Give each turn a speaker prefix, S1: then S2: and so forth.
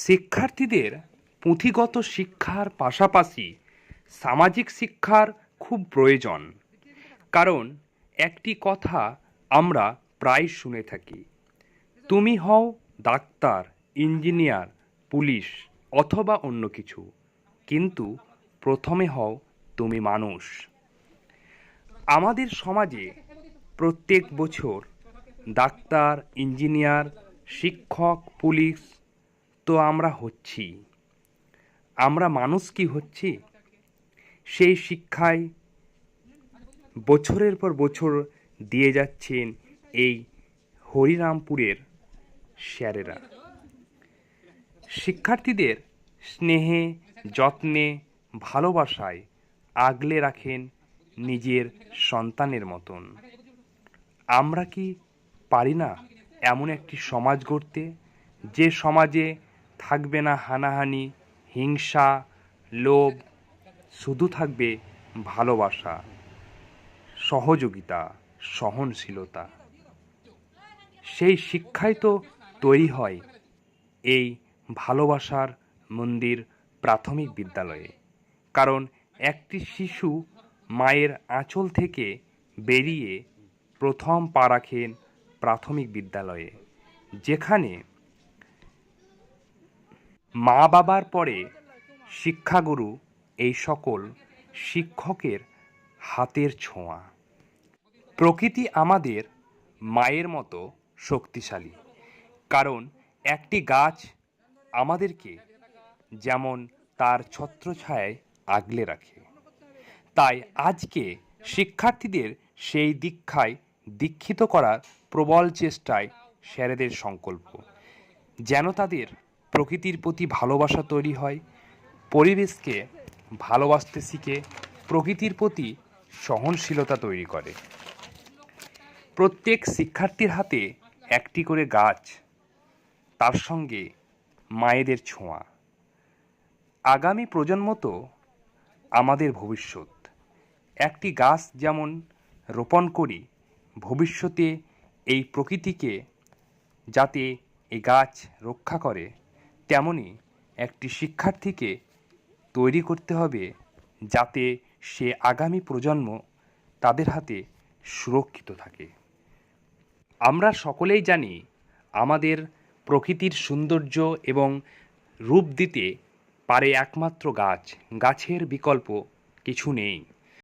S1: শিক্ষার্থীদের পুঁথিগত শিক্ষার পাশাপাশি সামাজিক শিক্ষার খুব প্রয়োজন। কারণ একটি কথা আমরা প্রায় শুনে থাকি, তুমি হও ডাক্তার, ইঞ্জিনিয়ার, পুলিশ অথবা অন্য কিছু, কিন্তু প্রথমে হও তুমি মানুষ। আমাদের সমাজে প্রত্যেক বছর ডাক্তার, ইঞ্জিনিয়ার, শিক্ষক, পুলিশ তো আমরা হচ্ছি। আমরা মানুষ কি হচ্ছি? সেই শিক্ষায় বছরের পর বছর দিয়ে যাচ্ছেন এই হরিরামপুরের স্যারেরা। শিক্ষার্থীদের স্নেহে, যত্নে, ভালোবাসায় আগলে রাখেন নিজের সন্তানের মতন। আমরা কি পারি না এমন একটি সমাজ গড়তে, যে সমাজে থাকবে না হানাহানি, হিংসা, লোভ, শুধু থাকবে ভালোবাসা, সহযোগিতা, সহনশীলতা? সেই শিক্ষাই তো তৈরি হয় এই ভালোবাসার মন্দির প্রাথমিক বিদ্যালয়ে। কারণ একটি শিশু মায়ের আঁচল থেকে বেরিয়ে প্রথম পা রাখেন প্রাথমিক বিদ্যালয়ে, যেখানে মা বাবার পরে শিক্ষাগুরু এই সকল শিক্ষকের হাতের ছোঁয়া। প্রকৃতি আমাদের মায়ের মতো শক্তিশালী, কারণ একটি গাছ আমাদেরকে যেমন তার ছত্রছায়ায় আগলে রাখে। তাই আজকে শিক্ষার্থীদের সেই দীক্ষায় দীক্ষিত করার প্রবল চেষ্টায় স্যারেদের সংকল্প, যেন তাদের প্রকৃতির প্রতি ভালোবাসা তৈরি হয়, পরিবেশকে ভালোবাসতে শিখে প্রকৃতির প্রতি সহনশীলতা তৈরি করে। প্রত্যেক শিক্ষার্থীর হাতে একটি করে গাছ, তার সঙ্গে মায়েদের ছোঁয়া। আগামী প্রজন্ম তো আমাদের ভবিষ্যৎ। একটি গাছ যেমন রোপণ করি ভবিষ্যতে এই প্রকৃতিকে যাতে এই গাছ রক্ষা করে, তেমনি একটি শিক্ষার্থীকে তৈরি করতে হবে যাতে সে আগামী প্রজন্ম তাদের হাতে সুরক্ষিত থাকে। আমরা সকলেই জানি আমাদের প্রকৃতির সৌন্দর্য এবং রূপ দিতে পারে একমাত্র গাছ। গাছের বিকল্প কিছু নেই।